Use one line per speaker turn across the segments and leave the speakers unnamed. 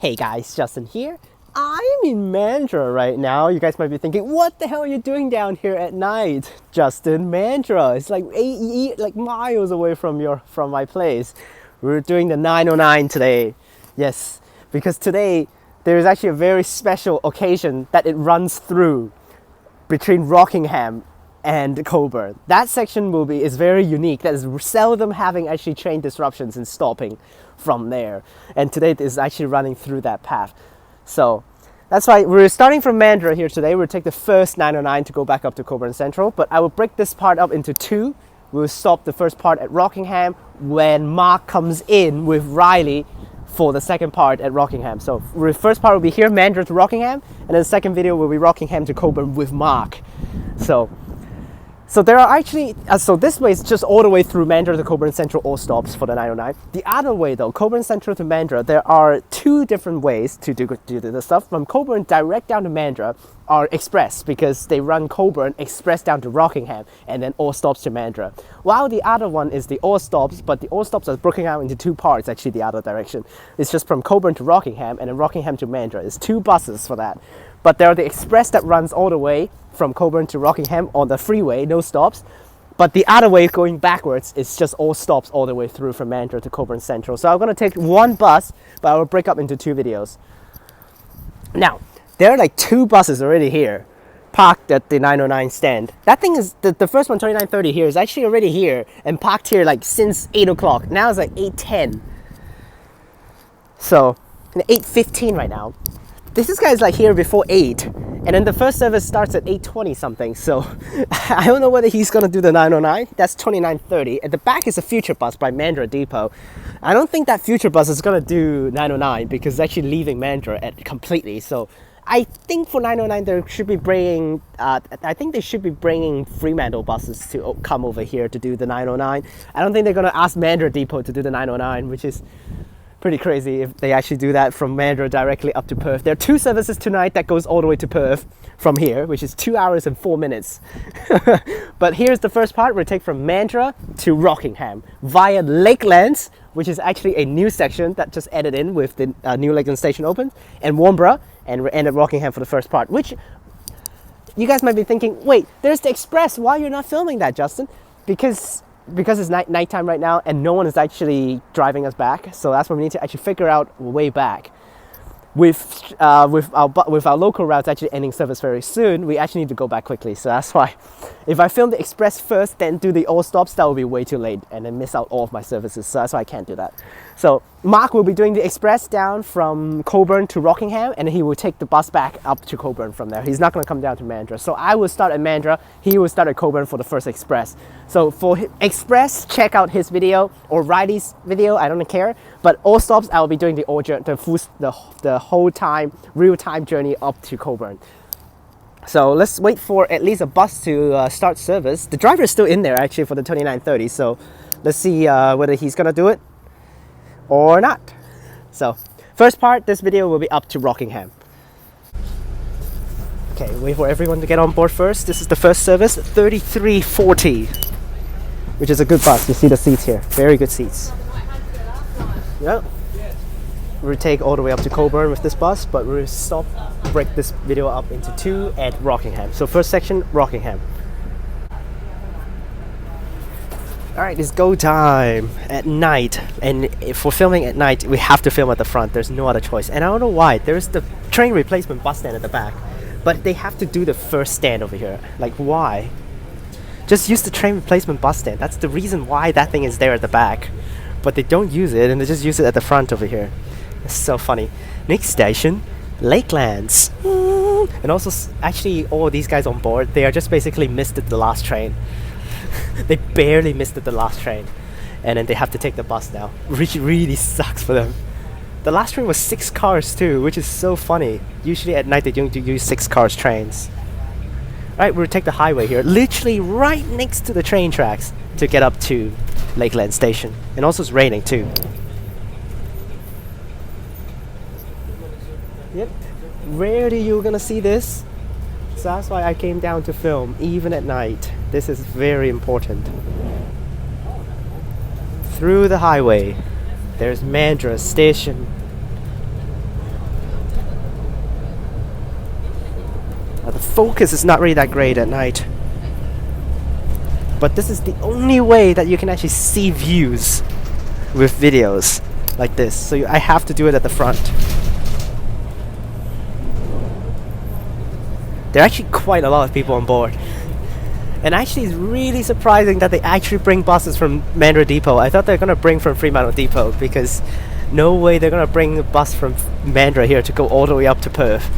Hey guys, Justin here. I'm in Mandurah right now. You guys might be thinking, what the hell are you doing down here at night? Justin, Mandurah. It's like like miles away from my place. We're doing the 909 today. Yes, because today there is actually a very special occasion that it runs through between Rockingham and Cockburn. That section is very unique. That is seldom having actually train disruptions and stopping from there. And today it is actually running through that path. So that's why we're starting from Mandurah here today. We'll take the first 909 to go back up to Cockburn Central, but I will break this part up into two. We'll stop the first part at Rockingham when Mark comes in with Riley for the second part at Rockingham. So the first part will be here, Mandurah to Rockingham, and then the second video will be Rockingham to Cockburn with Mark. So there are actually, so this way is just all the way through Mandurah to Cockburn Central, all stops for the 909. The other way though, Cockburn Central to Mandurah, there are two different ways to do the stuff. From Cockburn direct down to Mandurah are express, because they run Cockburn express down to Rockingham and then all stops to Mandurah. While the other one is the all stops, but the all stops are broken out into two parts, actually the other direction. It's just from Cockburn to Rockingham and then Rockingham to Mandurah. It's two buses for that. But there are the express that runs all the way from Cockburn to Rockingham on the freeway, no stops. But the other way going backwards is just all stops all the way through from Mandurah to Cockburn Central. So I'm going to take one bus, but I will break up into two videos. Now, there are like two buses already here, parked at the 909 stand. That thing is, the first one, 2930 here, is actually already here and parked here like since 8 o'clock. Now it's like 8:10. So, 8:15 right now. This guy is like here before 8, and then the first service starts at 8:20 something, so I don't know whether he's gonna do the 909. That's 2930. At the back is a future bus by Mandurah Depot. I don't think that future bus is gonna do 909 because it's actually leaving Mandurah completely. So I think for 909 they should be bringing, Fremantle buses to come over here to do the 909. I don't think they're gonna ask Mandurah Depot to do the 909, which is pretty crazy if they actually do that from Mandurah directly up to Perth. There are two services tonight that goes all the way to Perth from here, which is 2 hours and 4 minutes. But here's the first part. We'll take from Mandurah to Rockingham via Lakelands, which is actually a new section that just added in with the new Lakelands station opened, and Warnbro, and we're at Rockingham for the first part, which you guys might be thinking, wait, there's the express. Why you're not filming that, Justin? Because it's nighttime right now and no one is actually driving us back, so that's why we need to actually figure out a way back. With our local routes actually ending service very soon, we actually need to go back quickly. So that's why if I film the express first then do the all stops, that will be way too late and then miss out all of my services. So that's why I can't do that. So Mark will be doing the express down from Cockburn to Rockingham, and he will take the bus back up to Cockburn from there. He's not going to come down to Mandurah. So I will start at Mandurah, he will start at Cockburn for the first express. So for express, check out his video or Riley's video, I don't care. But all stops, I will be doing the whole time, real-time journey up to Cockburn. So let's wait for at least a bus to start service. The driver is still in there actually for the 2930, so let's see whether he's gonna do it or not. So first part, this video will be up to Rockingham. Okay, wait for everyone to get on board first. This is the first service, 3340, which is a good bus. You see the seats here, very good seats. Yep. We'll take all the way up to Cockburn with this bus, but we'll break this video up into two at Rockingham. So first section, Rockingham. Alright, it's go time at night, and for filming at night we have to film at the front. There's no other choice, and I don't know why. There's the train replacement bus stand at the back, but they have to do the first stand over here. Like, why? Just use the train replacement bus stand. That's the reason why that thing is there at the back, but they don't use it and they just use it at the front over here. It's so funny. Next station, Lakelands. And also, actually, all these guys on board, they are just basically missed the last train. They barely missed the last train, and then they have to take the bus now, which really sucks for them. The last train was 6 cars too, which is so funny. Usually at night they don't use 6 cars trains. Alright, we'll take the highway here, literally right next to the train tracks to get up to Lakeland Station. And also it's raining too. Yep, rarely you're gonna see this. So that's why I came down to film, even at night. This is very important. Through the highway, there's Mandurah Station. The focus is not really that great at night. But this is the only way that you can actually see views with videos like this. So I have to do it at the front. There are actually quite a lot of people on board. And actually it's really surprising that they actually bring buses from Mandurah Depot. I thought they were going to bring from Fremantle Depot, because no way they're going to bring a bus from Mandurah here to go all the way up to Perth.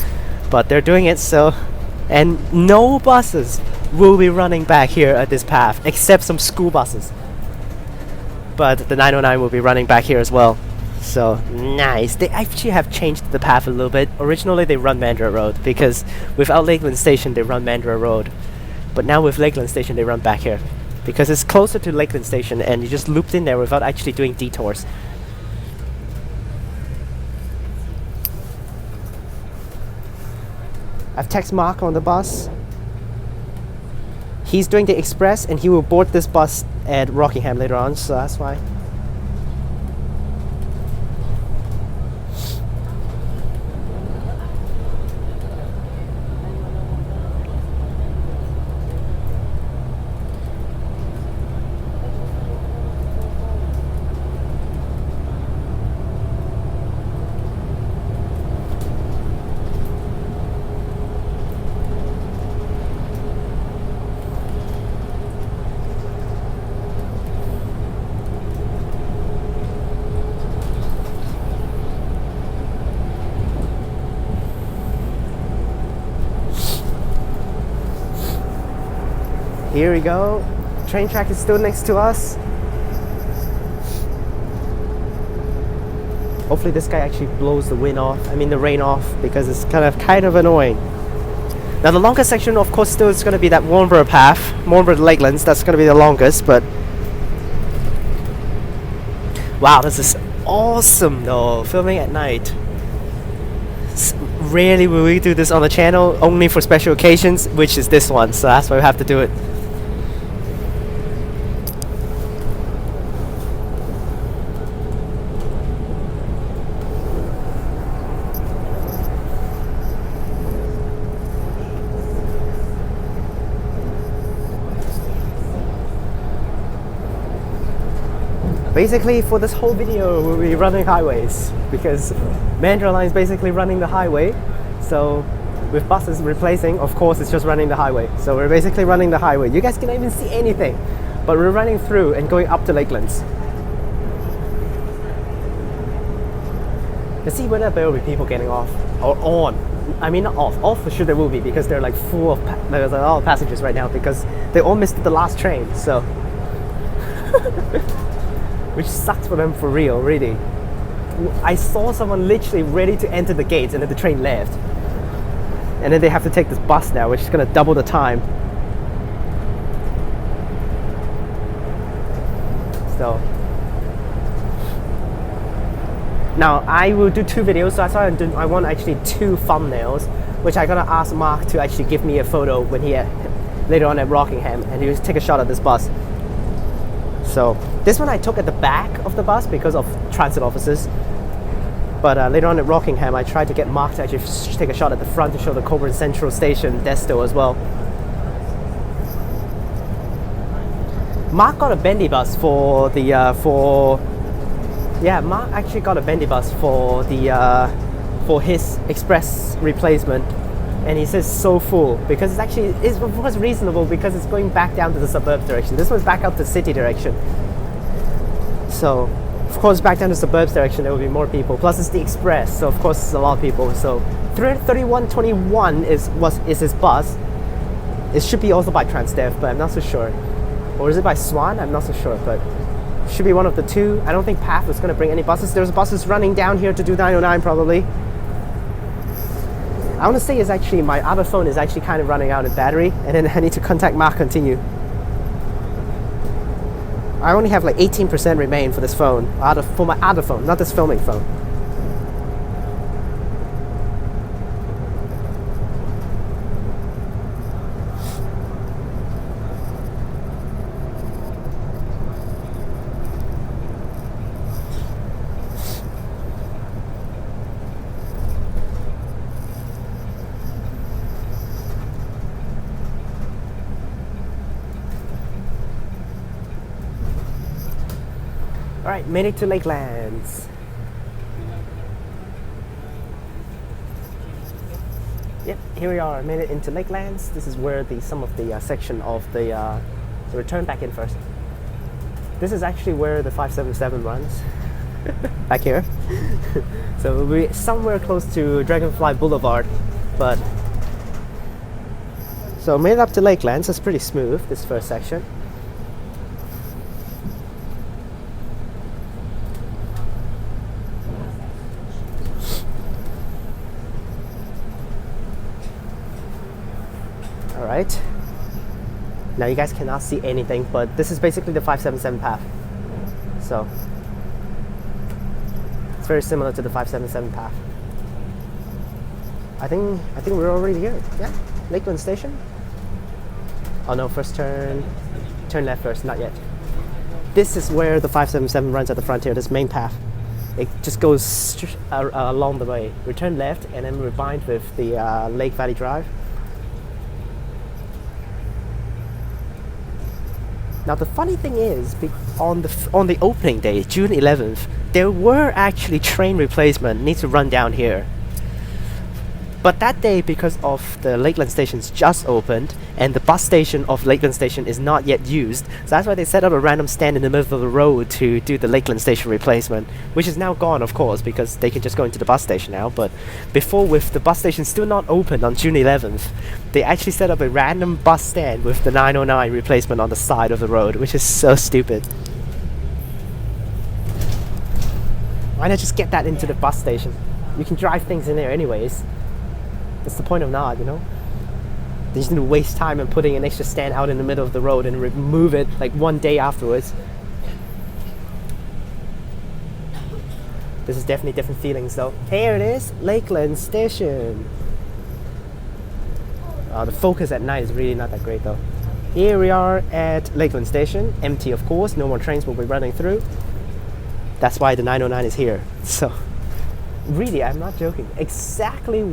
But they're doing it, so... And no buses will be running back here at this path, except some school buses. But the 909 will be running back here as well. So, nice. They actually have changed the path a little bit. Originally they run Mandurah Road, because without Lakelands Station they run Mandurah Road. But now with Lakelands Station they run back here, because it's closer to Lakelands Station and you just looped in there without actually doing detours. I've texted Mark on the bus. He's doing the express and he will board this bus at Rockingham later on, so that's why. Here we go. Train track is still next to us. Hopefully this guy actually blows the rain off, because it's kind of annoying. Now the longest section, of course, still is going to be that Warnbro path, Warnbro to Lakelands. That's going to be the longest, but wow, this is awesome though, filming at night. Rarely will we do this on the channel, only for special occasions, which is this one, so that's why we have to do it. Basically, for this whole video, we'll be running highways, because Mandurah Line is basically running the highway. So, with buses replacing, of course, it's just running the highway. So we're basically running the highway. You guys cannot even see anything, but we're running through and going up to Lakelands. Let's see whether there will be people getting off or on. I mean, not off. Off for sure there will be, because they're like full of there's a lot of passengers right now, because they all missed the last train. So. Which sucks for them for real, really. I saw someone literally ready to enter the gates and then the train left. And then they have to take this bus now, which is going to double the time. So. Now, I will do 2 videos, so that's why I want actually 2 thumbnails, which I'm going to ask Mark to actually give me a photo when he later on at Rockingham, and he'll take a shot at this bus. So this one I took at the back of the bus because of transit officers. But later on at Rockingham, I tried to get Mark to actually take a shot at the front to show the Cockburn Central Station Desto as well. Mark got a bendy bus for the Mark actually got a bendy bus for the for his express replacement, and he says so full, because it was reasonable, because it's going back down to the suburbs direction. This one's back up to city direction. So, of course, back down to suburbs direction, there will be more people. Plus, it's the express, so of course, it's a lot of people. So, 3121 is his bus. It should be also by Transperth, but I'm not so sure. Or is it by Swan? I'm not so sure, but it should be one of the 2. I don't think PATH was going to bring any buses. There's buses running down here to do 909 probably. I want to say is actually my other phone is actually kind of running out of battery, and then I need to contact Mark continue. I only have like 18% remain for this phone, for my other phone, not this filming phone. Alright, made it to Lakelands. Yep, here we are, made it into Lakelands. This is where some of the section of the return back in first. This is actually where the 577 runs. Back here. So we'll be somewhere close to Dragonfly Boulevard, but so made it up to Lakelands. It's pretty smooth, this first section. Alright. Now you guys cannot see anything, but this is basically the 577 path. So it's very similar to the 577 path. I think we're already here. Yeah, Lakeland Station. Oh no, first turn left first, not yet. This is where the 577 runs at the frontier, this main path. It just goes along the way. We turn left and then we bind with the Lake Valley Drive. Now the funny thing is, on the opening day, June 11th, there were actually train replacement need to run down here. But that day, because of the Lakeland stations just opened and the bus station of Lakeland station is not yet used, so that's why they set up a random stand in the middle of the road to do the Lakeland station replacement, which is now gone, of course, because they can just go into the bus station now. But before, with the bus station still not open on June 11th, they actually set up a random bus stand with the 909 replacement on the side of the road, which is so stupid. Why not just get that into the bus station? You can drive things in there anyways. What's the point of not, you know? They just need to waste time and putting an extra stand out in the middle of the road and remove it like one day afterwards. This is definitely different feelings though. Here it is, Lakeland Station. The focus at night is really not that great though. Here we are at Lakeland Station, empty of course, no more trains will be running through. That's why the 909 is here. So, really, I'm not joking. Exactly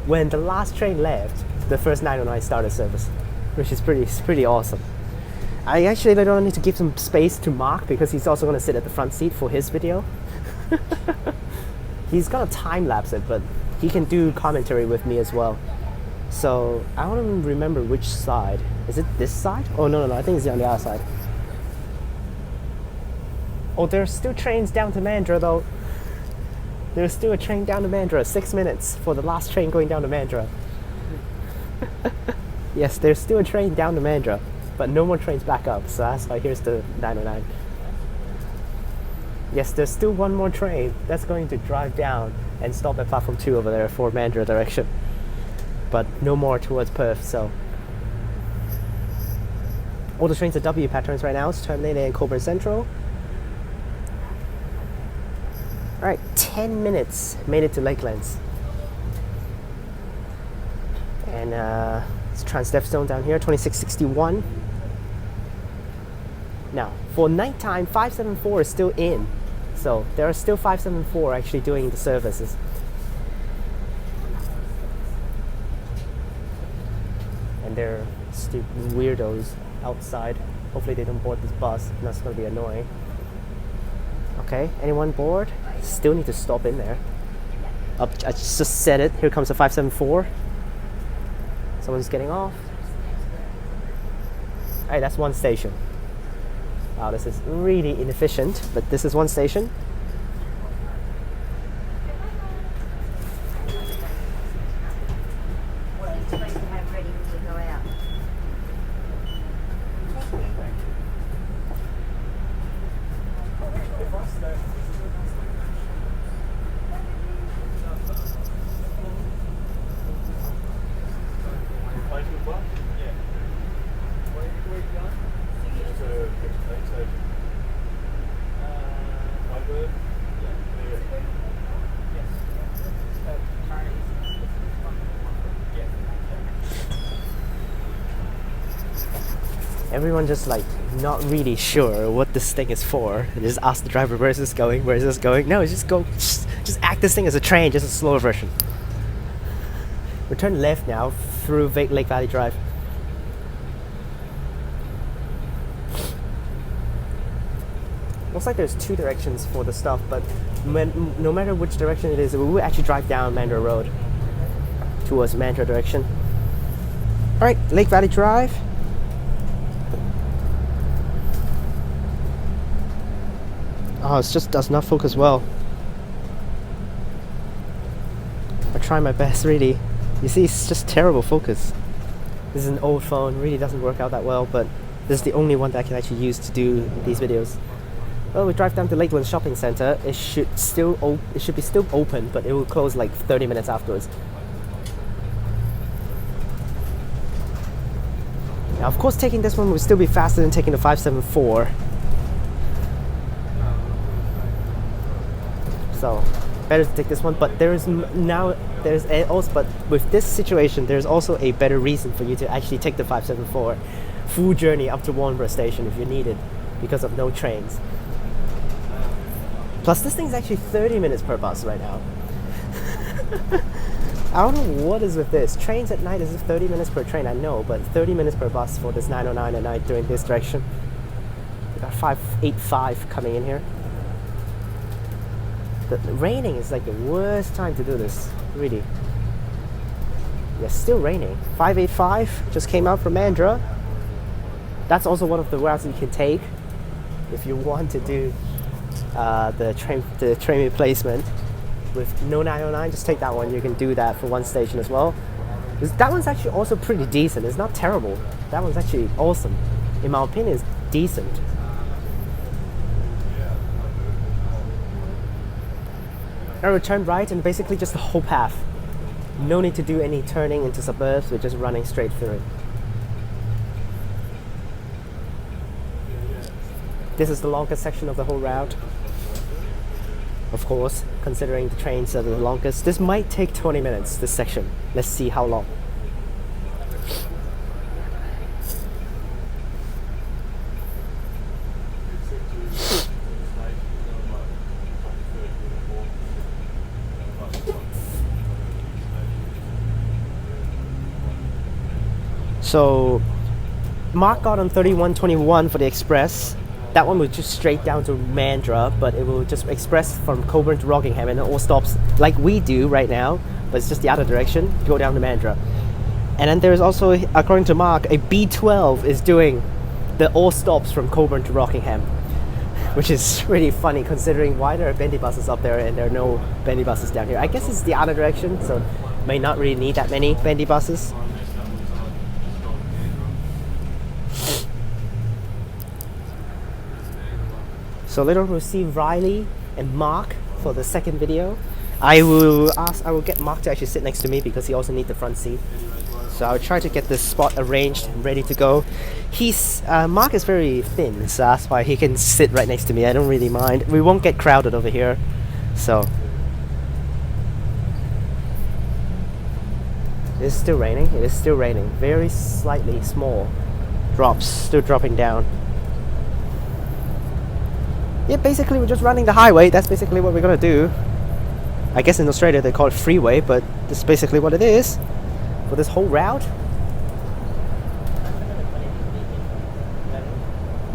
when the last train left, the first 909 started service, which is pretty awesome. I actually later on need to give some space to Mark because he's also going to sit at the front seat for his video. He's going to time lapse it, but he can do commentary with me as well. So I don't remember which side. Is it this side? Oh no, I think it's on the other side. Oh, there's still trains down to Mandurah though. There's still a train down to Mandurah, 6 minutes for the last train going down to Mandurah. Yes, there's still a train down to Mandurah, but no more trains back up, so that's why here's the 909. Yes, there's still one more train that's going to drive down and stop at platform 2 over there for Mandurah direction. But no more towards Perth, so. All the trains are W patterns right now, it's terminating in Cockburn Central. Alright, 10 minutes, made it to Lakelands. And it's Transperth zone down here, 2661. Now, for nighttime, 574 is still in. So, there are still 574 actually doing the services. And there are stupid weirdos outside. Hopefully they don't board this bus, and that's going to be annoying. Okay, anyone board? Still need to stop in there. I just said it. Here comes the 574. Someone's getting off. Alright, that's one station. Wow, this is really inefficient, but this is one station. Everyone just like not really sure what this thing is for. They just ask the driver, where is this going? Where is this going? No, just act this thing as a train, just a slower version. We turn left now through Lake Valley Drive. Looks like there's two directions for the stuff, but no matter which direction it is, we will actually drive down Mandurah Road towards Mandurah direction. Alright, Lake Valley Drive. Oh, it just does not focus well. I try my best, really. You see, it's just terrible focus. This is an old phone, really doesn't work out that well, but this is the only one that I can actually use to do these videos. Well, we drive down to Lakelands Shopping Centre. It should be still open, but it will close like 30 minutes afterwards. Now, of course, taking this one will still be faster than taking the 574. So, better to take this one. But but with this situation, there's also a better reason for you to actually take the 574 full journey up to Warnbro station if you need it, because of no trains. Plus, this thing's actually 30 minutes per bus right now. I don't know what is with this. Trains at night is 30 minutes per train, I know, but 30 minutes per bus for this 909 at night doing this direction. We got 585 coming in here. The raining is like the worst time to do this, really. Yeah, still raining. 585 just came out from Mandurah. That's also one of the routes you can take if you want to do the train replacement with no 909. Just take that one. You can do that for one station as well. That one's actually also pretty decent. It's not terrible. That one's actually awesome. In my opinion, it's decent. Now we turn right and basically just the whole path. No need to do any turning into suburbs. We're just running straight through it. This is the longest section of the whole route. Of course, considering the trains are the longest. This might take 20 minutes, this section. Let's see how long. So, Mark got on 3121 for the express. That one will just straight down to Mandurah, but it will just express from Cockburn to Rockingham, and it all stops like we do right now, but it's just the other direction, go down to Mandurah. And then there's also, according to Mark, a B12 is doing the all stops from Cockburn to Rockingham, which is really funny considering why there are bendy buses up there and there are no bendy buses down here. I guess it's the other direction, so may not really need that many bendy buses. So later we'll see Riley and Mark for the second video. I will get Mark to actually sit next to me because he also needs the front seat. So I'll try to get this spot arranged and ready to go. Mark is very thin, so that's why he can sit right next to me. I don't really mind. We won't get crowded over here. So it's still raining. It is still raining. Very slightly small drops, still dropping down. Yeah, basically we're just running the highway. That's basically what we're gonna do. I guess in Australia they call it freeway, but this is basically what it is for this whole route.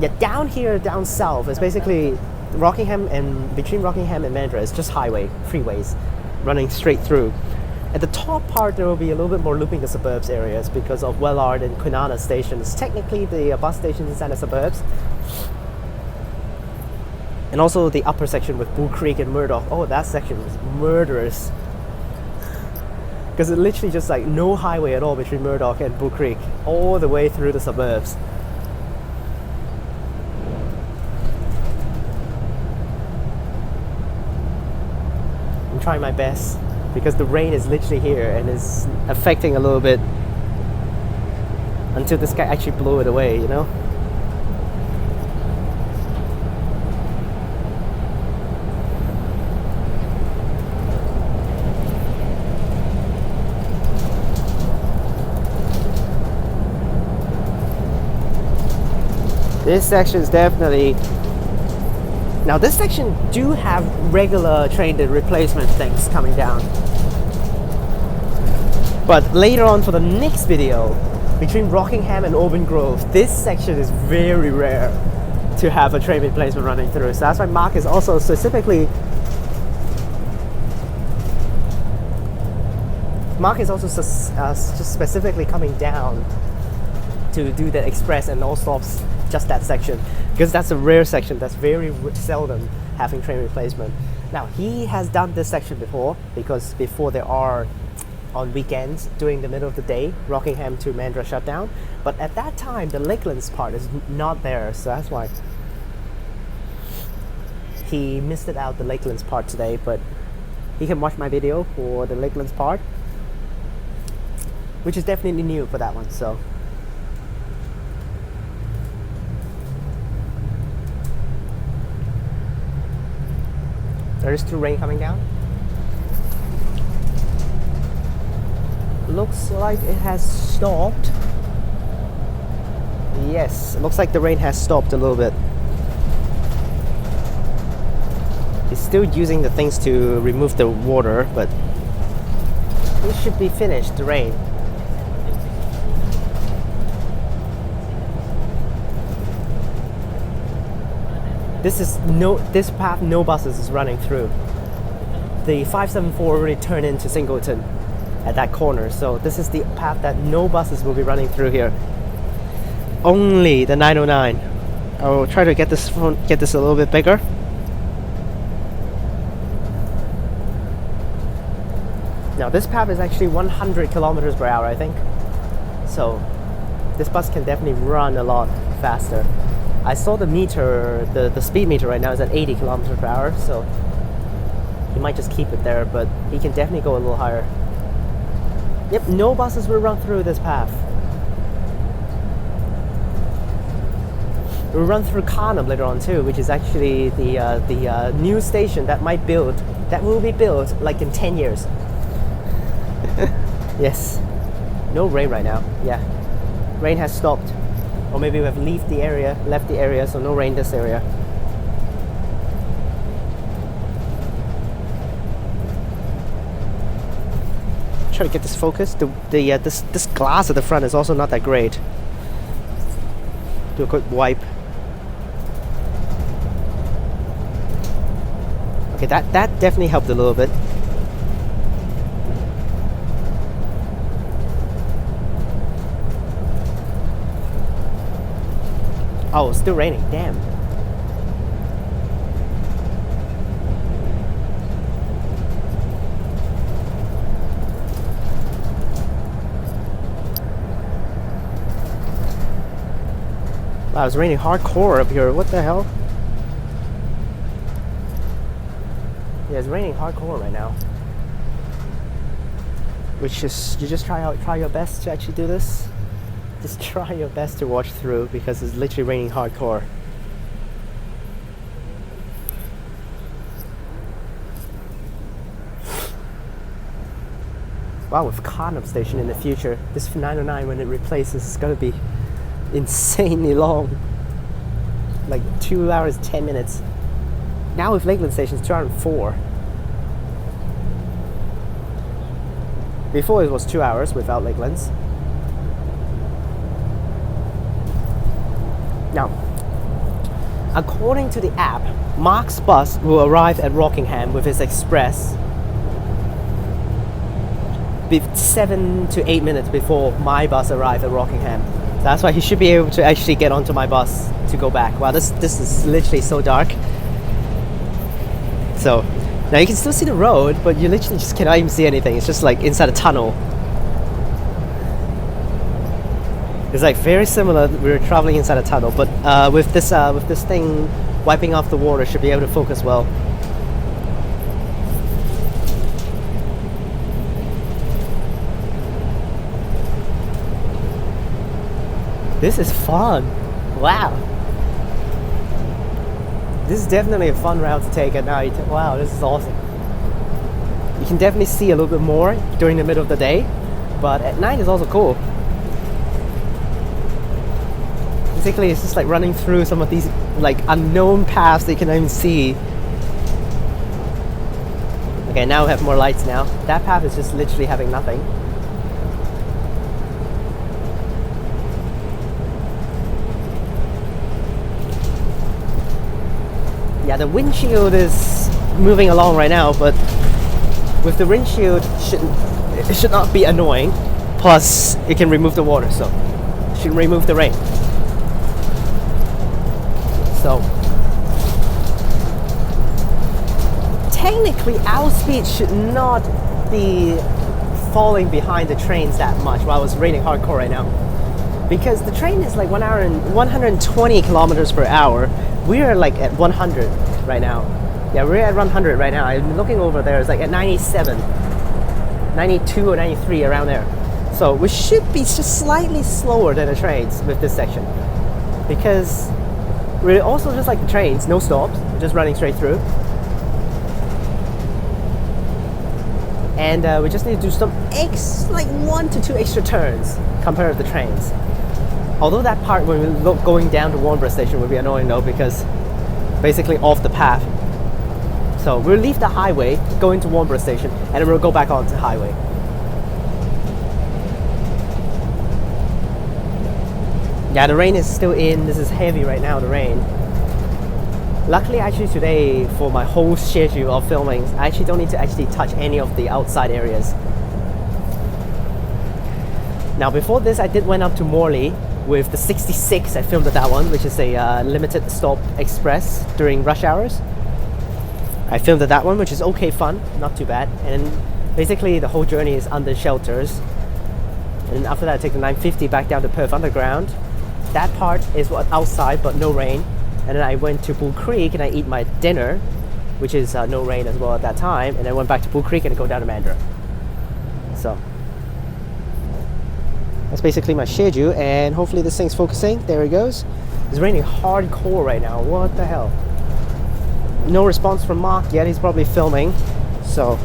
Yeah, down here, down south, is basically Rockingham, and between Rockingham and Mandurah is just highway, freeways, running straight through. At the top part there will be a little bit more looping the suburbs areas because of Wellard and Kwinana stations. Technically the bus stations inside the suburbs. And also the upper section with Bull Creek and Murdoch. Oh, that section was murderous. Because it literally just like no highway at all between Murdoch and Bull Creek. All the way through the suburbs. I'm trying my best. Because the rain is literally here and is affecting a little bit. Until this guy actually blew it away, you know? This section is definitely... Now this section do have regular train replacement things coming down. But later on for the next video, between Rockingham and Auburn Grove, this section is very rare. to have a train replacement running through. So that's why Mark is also specifically just specifically coming down to do the express and all stops just that section, because that's a rare section that's very seldom having train replacement. Now he has done this section before, because before there are on weekends during the middle of the day Rockingham to Mandurah shutdown, but at that time the Lakelands part is not there, so that's why he missed it out, the Lakelands part today. But he can watch my video for the Lakelands part, which is definitely new for that one. So there is still rain coming down. Looks like it has stopped. Yes, it looks like the rain has stopped a little bit. It's still using the things to remove the water, but it should be finished, the rain. This path no buses is running through. The 574 already turned into Singleton at that corner, so this is the path that no buses will be running through here. Only the 909. I'll try to get this a little bit bigger. Now this path is actually 100 kilometers per hour, I think. So this bus can definitely run a lot faster. I saw the meter, the speed meter right now is at 80 kilometers per hour, so he might just keep it there, but he can definitely go a little higher. Yep, no buses will run through this path. We'll run through Carnum later on too, which is actually the new station that will be built like in 10 years. Yes. No rain right now. Yeah. Rain has stopped. Or maybe we have left the area, so no rain this area. Try to get this focused. This glass at the front is also not that great. Do a quick wipe. Okay, that definitely helped a little bit. Oh, it's still raining, damn. Wow, it's raining hardcore up here, what the hell? Yeah, it's raining hardcore right now. Which is, you just try your best to actually do this. Just try your best to watch through, because it's literally raining hardcore. Wow, with Cockburn Station in the future, this 909 when it replaces is gonna be insanely long. Like 2 hours, 10 minutes. Now with Lakeland Stations, 2 hours and 4. Before it was 2 hours without Lakelands. Now, according to the app, Mark's bus will arrive at Rockingham with his express 7 to 8 minutes before my bus arrives at Rockingham. So that's why he should be able to actually get onto my bus to go back. Wow, this is literally so dark. So, now you can still see the road, but you literally just cannot even see anything. It's just like inside a tunnel. It's like very similar. We're traveling inside a tunnel, but with this thing wiping off the water, should be able to focus well. This is fun. Wow. This is definitely a fun route to take at night. Wow, this is awesome. You can definitely see a little bit more during the middle of the day, but at night is also cool. Basically, it's just like running through some of these like unknown paths that you can even see. Okay, now we have more lights now. That path is just literally having nothing. Yeah, the windshield is moving along right now, but with the windshield, it should not be annoying. Plus, it can remove the water, so it should remove the rain. So, technically, our speed should not be falling behind the trains that much while it's raining hardcore right now. Because the train is like 1 hour and 120 kilometers per hour. We're like at 100 right now. Yeah, we're at 100 right now. I'm looking over there, it's like at 97, 92 or 93, around there. So we should be just slightly slower than the trains with this section. Because we're also just like the trains, no stops, just running straight through. And we just need to do some like 1 to 2 extra turns compared to the trains. Although that part when we look going down to Warnbro station would be annoying though, because basically off the path. So we'll leave the highway, go into Warnbro station, and then we'll go back onto the highway. Yeah, the rain is still in. This is heavy right now, the rain. Luckily, actually today, for my whole schedule of filming, I actually don't need to actually touch any of the outside areas. Now before this, I did went up to Morley with the 66. I filmed at that one, which is a limited stop express during rush hours. I filmed at that one, which is okay fun, not too bad. And basically the whole journey is under shelters. And after that I take the 950 back down to Perth Underground. That part is what outside but no rain. And then I went to Bull Creek and I eat my dinner, which is no rain as well at that time. And I went back to Bull Creek and go down to Mandurah. So that's basically my schedule, and hopefully this thing's focusing. There it goes. It's raining hardcore right now. What the hell? No response from Mark yet. He's probably filming. So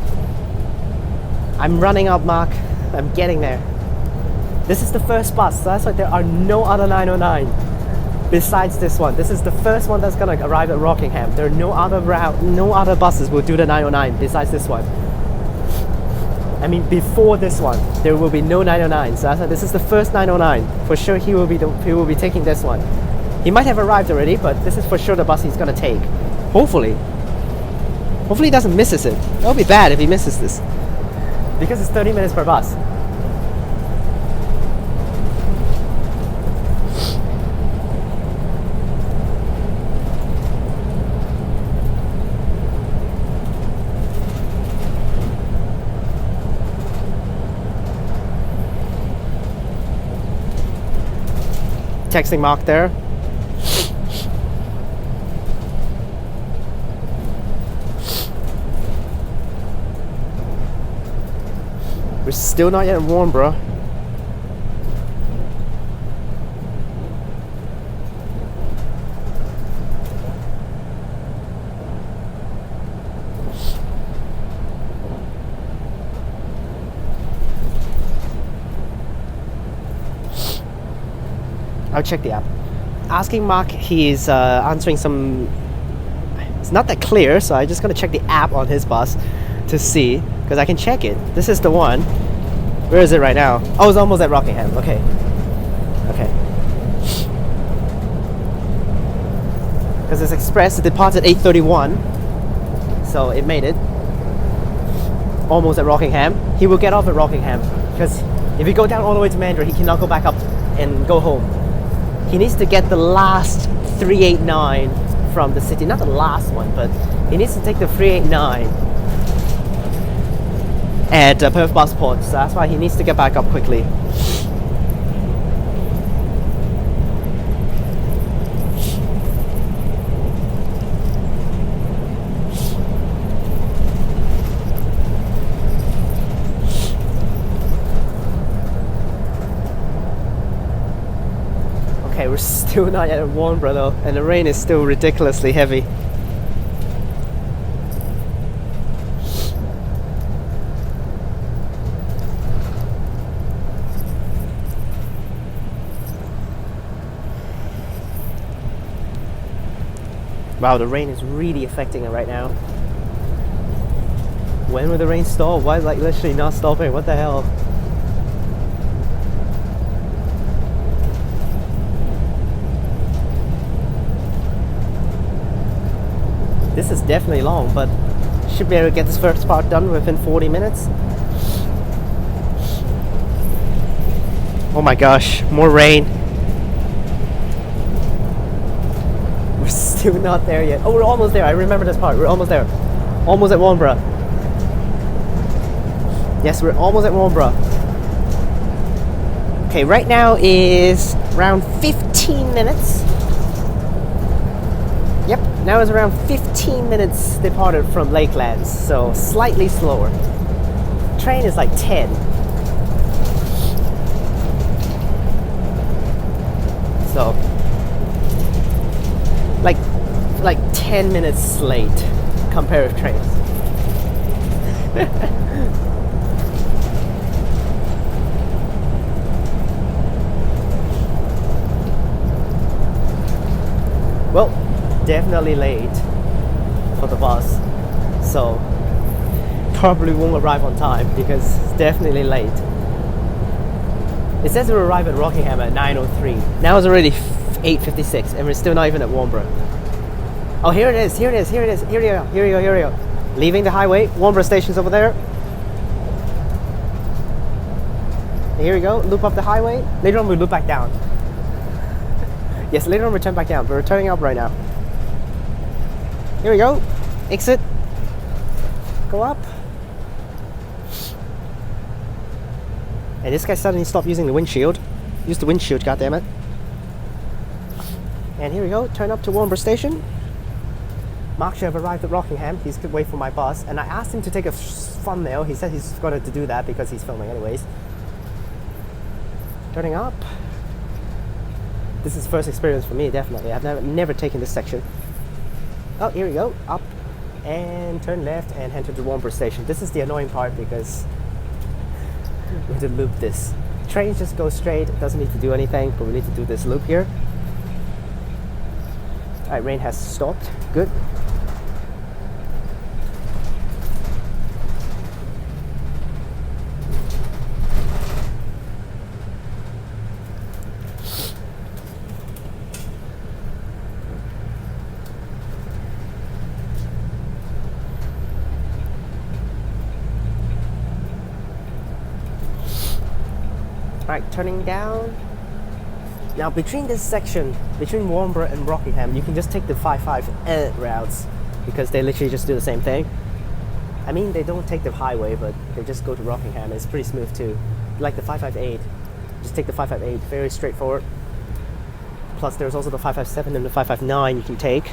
I'm running up, Mark. I'm getting there. This is the first bus, so that's why there are no other 909 besides this one. This is the first one that's gonna arrive at Rockingham. There are no other route, no other buses will do the 909 besides this one. I mean, before this one, there will be no 909. So that's why this is the first 909. For sure, he will be taking this one. He might have arrived already, but this is for sure the bus he's gonna take. Hopefully he doesn't misses it. That'll be bad if he misses this, because it's 30 minutes per bus. Texting Mark there. We're still not yet warm, bro. I'll check the app. Asking Mark, he is answering some. It's not that clear, so I'm just gonna check the app on his bus to see, because I can check it. This is the one. Where is it right now? Oh, it's almost at Rockingham. Okay. Because it's express, it departs at 8:31, so it made it. Almost at Rockingham. He will get off at Rockingham, because if he go down all the way to Mandurah, he cannot go back up and go home. He needs to get the last 389 from the city. Not the last one, but he needs to take the 389 at Perth Busport. So that's why he needs to get back up quickly. Okay, we're still not yet at Warnbro though, and the rain is still ridiculously heavy. Wow, the rain is really affecting it right now. When will the rain stop? Why is it like literally not stopping? What the hell? This is definitely long, but should be able to get this first part done within 40 minutes. Oh my gosh, more rain. We're still not there yet. Oh, we're almost there. I remember this part. We're almost there. Almost at Warnbro. Yes, we're almost at Warnbro. Okay, right now is around 15 minutes. Yep, now is around 15 minutes departed from Lakelands, so slightly slower. Train is like 10. So, like 10 minutes late compared with trains. Well, definitely late for the bus, so probably won't arrive on time because it's definitely late. It says we'll arrive at Rockingham at 9:03. Now it's already 8:56 and we're still not even at Warnbro. Oh, here it is, here it is, here it is, here we go, here we go, here we go. Leaving the highway, Warnbro station's over there. Here we go, loop up the highway. Later on we'll loop back down. Yes, later on we turn back down, but we're turning up right now. Here we go, exit, go up. And this guy suddenly stopped using the windshield. Use the windshield, goddammit. And here we go, turn up to Warnbro station. Mark should have arrived at Rockingham. He's good wait for my bus. And I asked him to take a thumbnail. He said he's got to do that because he's filming anyways. Turning up. This is first experience for me, definitely. I've never taken this section. Oh, here we go, up. And turn left and head to the Warnbro station. This is the annoying part because we have to loop this. Trains just go straight, it doesn't need to do anything, but we need to do this loop here. Alright, rain has stopped. Good. Alright, turning down. Now between this section, between Warnbro and Rockingham, you can just take the 55 routes because they literally just do the same thing. I mean, they don't take the highway, but they just go to Rockingham. It's pretty smooth too. Like the 558, just take the 558, very straightforward. Plus there's also the 557 and the 559 you can take.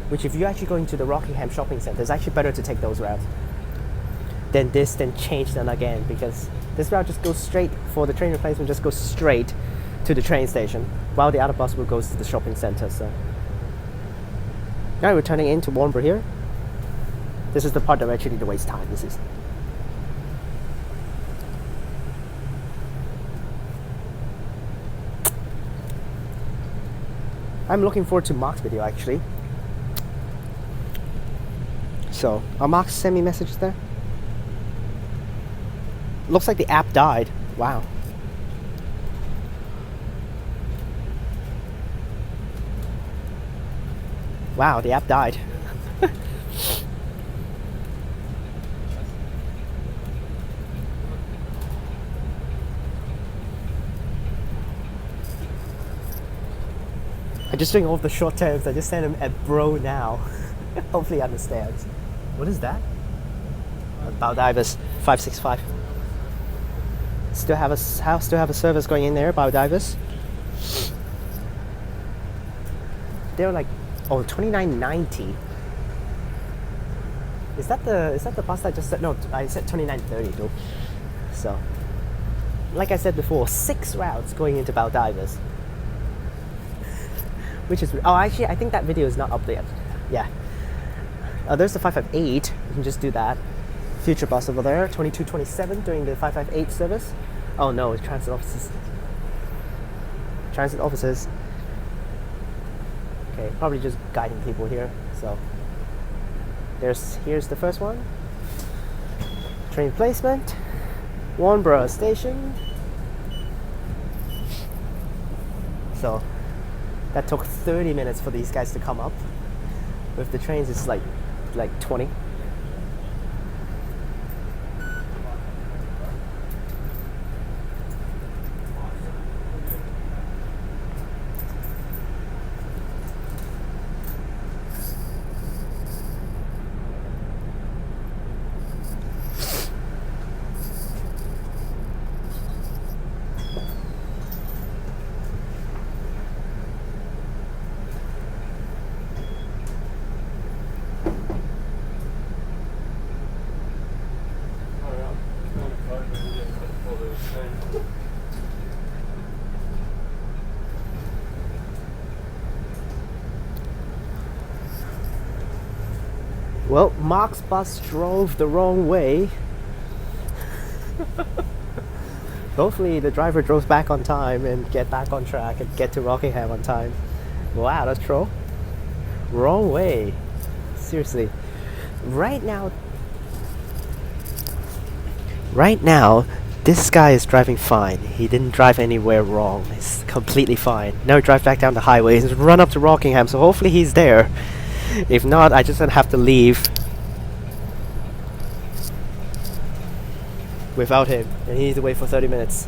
Which if you're actually going to the Rockingham shopping centre, it's actually better to take those routes than this, then change them again, because this route just goes straight for the train replacement, just goes straight to the train station, while the other bus will go to the shopping centre. So now we're turning into Warnbro here. This is the part that we actually need to waste time. This is I'm looking forward to Mark's video actually. So, Mark sent me a message there. Looks like the app died. Wow. Wow, the app died. I'm just doing all of the short terms. I just sent him a bro now. Hopefully he understands. What is that? Bowdivers 565. Still have a service going in there, Bowdivers. They're like, oh, $29.90. Is that the bus that just said? No, I said $29.30 though. So, like I said before, 6 routes going into Bowdivers. Which is, oh, actually, I think that video is not up there. Yeah. There's the 558. You can just do that. Future bus over there, 2227 doing the 558 service. Oh no, it's transit offices. Transit offices. Okay, probably just guiding people here. So here's the first one. Train placement. Warnbro station. So That took 30 minutes for these guys to come up. With the trains, it's like 20. Well, Mark's bus drove the wrong way. Hopefully the driver drove back on time and get back on track and get to Rockingham on time. Wow, that's true. Wrong way. Seriously. Right now, this guy is driving fine. He didn't drive anywhere wrong. He's completely fine. Now he drives back down the highway and run up to Rockingham, so hopefully he's there. If not, I just gonna have to leave without him, and he needs to wait for 30 minutes.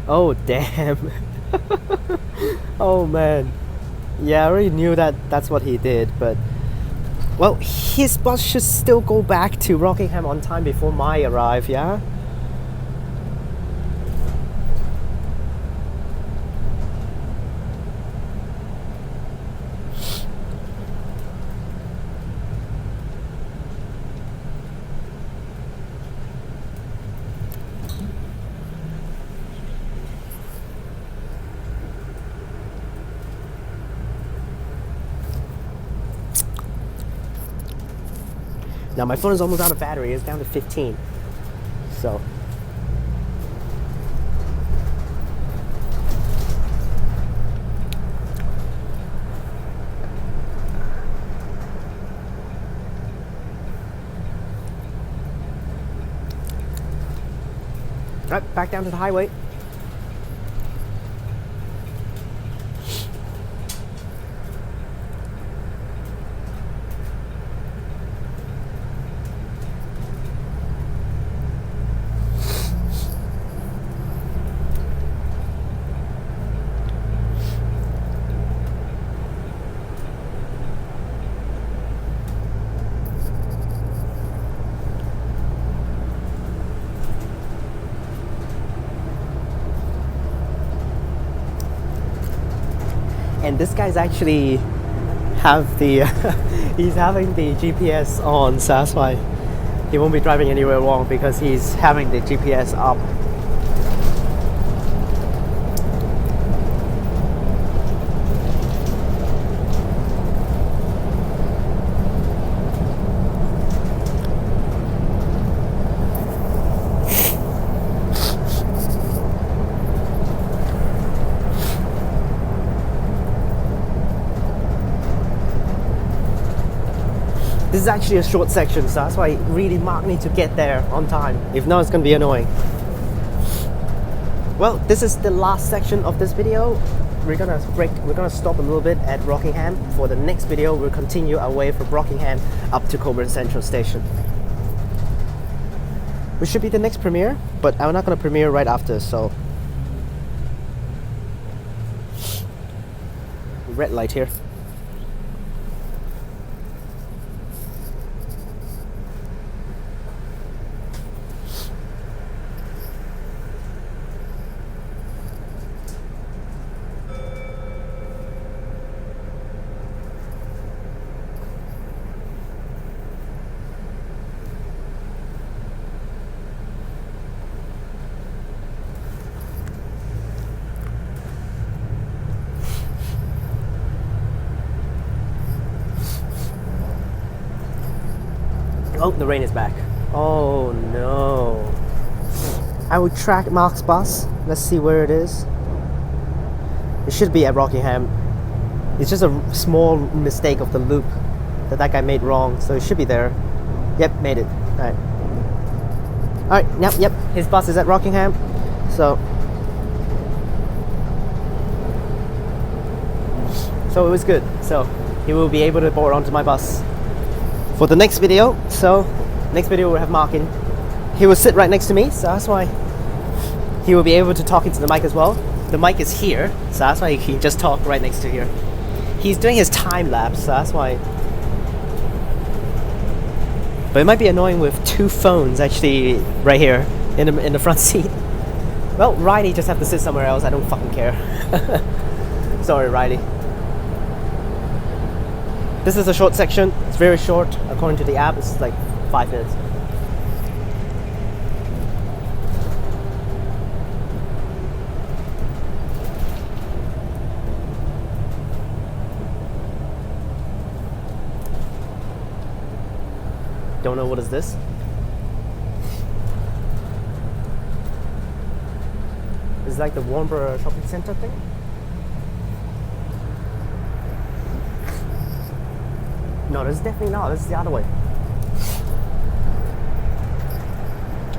Oh damn. Oh man. Yeah, I already knew that that's what he did, but well, his bus should still go back to Rockingham on time before my arrive, yeah? Now my phone is almost out of battery, it's down to 15. So alright, back down to the highway. And this guy's actually have the he's having the GPS on, so that's why he won't be driving anywhere wrong, because he's having the GPS up. This is actually a short section, so that's why really Mark needs to get there on time. If not, it's going to be annoying. Well, this is the last section of this video. We're gonna stop a little bit at Rockingham. For the next video, we'll continue our way from Rockingham up to Cockburn Central Station. Which should be the next premiere, but I'm not going to premiere right after, so... Red light here. Oh, the rain is back. Oh no. I will track Mark's bus. Let's see where it is. It should be at Rockingham. It's just a small mistake of the loop. that guy made wrong, so it should be there. Yep, made it. Alright. Alright, yep, his bus is at Rockingham. So it was good. So he will be able to board onto my bus for the next video. So next video we'll have Mark in. He will sit right next to me, so that's why he will be able to talk into the mic as well. The mic is here, so that's why he can just talk right next to here. He's doing his time lapse, so that's why. But it might be annoying with two phones actually right here in the front seat. Well, Riley just have to sit somewhere else. I don't fucking care. Sorry, Riley. This is a short section. It's very short. According to the app, it's like 5 minutes. Don't know what is this. It's like the Warnbro shopping center thing. No, this is definitely not. This is the other way.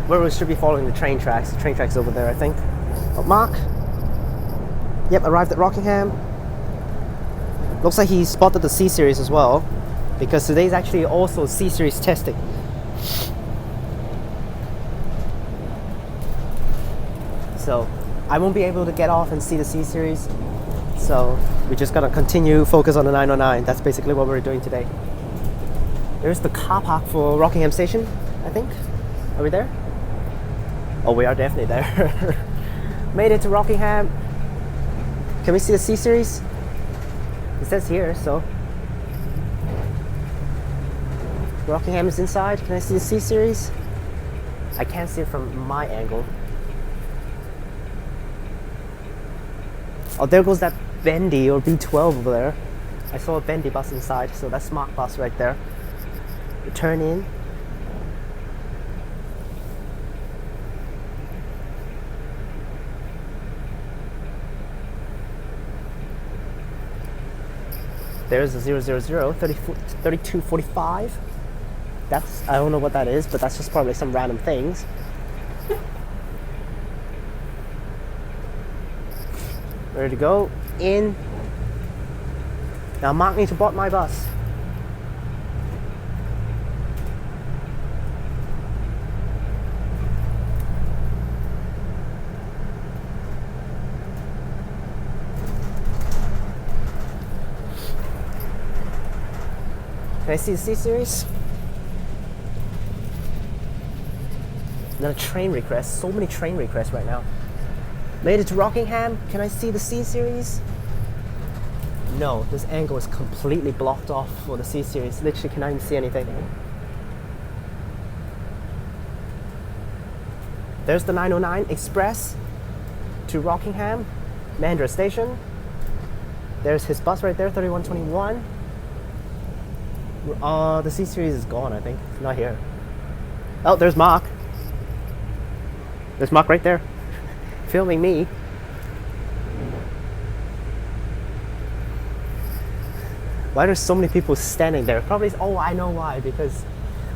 Where we should be following the train tracks. The train tracks over there, I think. Oh, Mark. Yep, arrived at Rockingham. Looks like he spotted the C-Series as well, because today's actually also C-Series testing. So I won't be able to get off and see the C-Series. So we're just gonna continue focus on the 909. That's basically what we're doing today. There's the car park for Rockingham Station, I think. Are we there? Oh, we are definitely there. Made it to Rockingham. Can we see the C-Series? It says here, so. Rockingham is inside. Can I see the C-Series? I can't see it from my angle. Oh, there goes that Bendy or B12 over there. I saw a Bendy bus inside, so that's Smart Bus right there. You turn in. There's a 000 3245. That's, I don't know what that is, but that's just probably some random things. Ready to go. In. Now Mark needs to board my bus. Can I see the C-Series? Another train request. So many train requests right now. Made it to Rockingham. Can I see the C-Series? No, this angle is completely blocked off for the C-Series. Literally cannot even see anything. There's the 909 Express to Rockingham, Mandurah Station. There's his bus right there, 3121. The C-Series is gone, I think. It's not here. Oh, there's Mark. There's Mark right there, filming me. Why are there so many people standing there? Probably, oh, I know why, because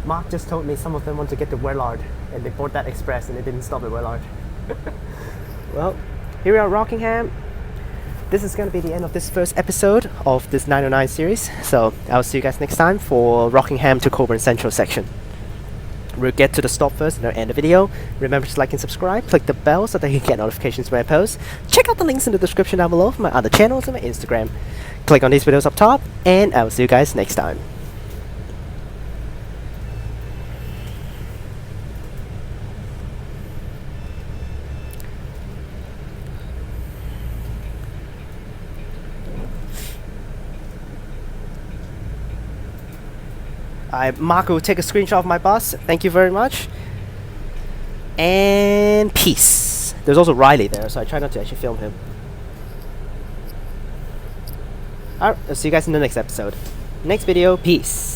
Mark just told me some of them want to get to Wellard and they bought that express and they didn't stop at Wellard. Well, here we are at Rockingham. This is going to be the end of this first episode of this 909 series. So I'll see you guys next time for Rockingham to Cockburn Central section. We'll get to the stop first and I'll end the video. Remember to like and subscribe, click the bell so that you can get notifications when I post. Check out the links in the description down below for my other channels and my Instagram. Click on these videos up top and I will see you guys next time. Mark will take a screenshot of my bus. Thank you very much. And peace. There's also Riley there, so I try not to actually film him. Alright, I'll see you guys in the next episode. Next video, peace.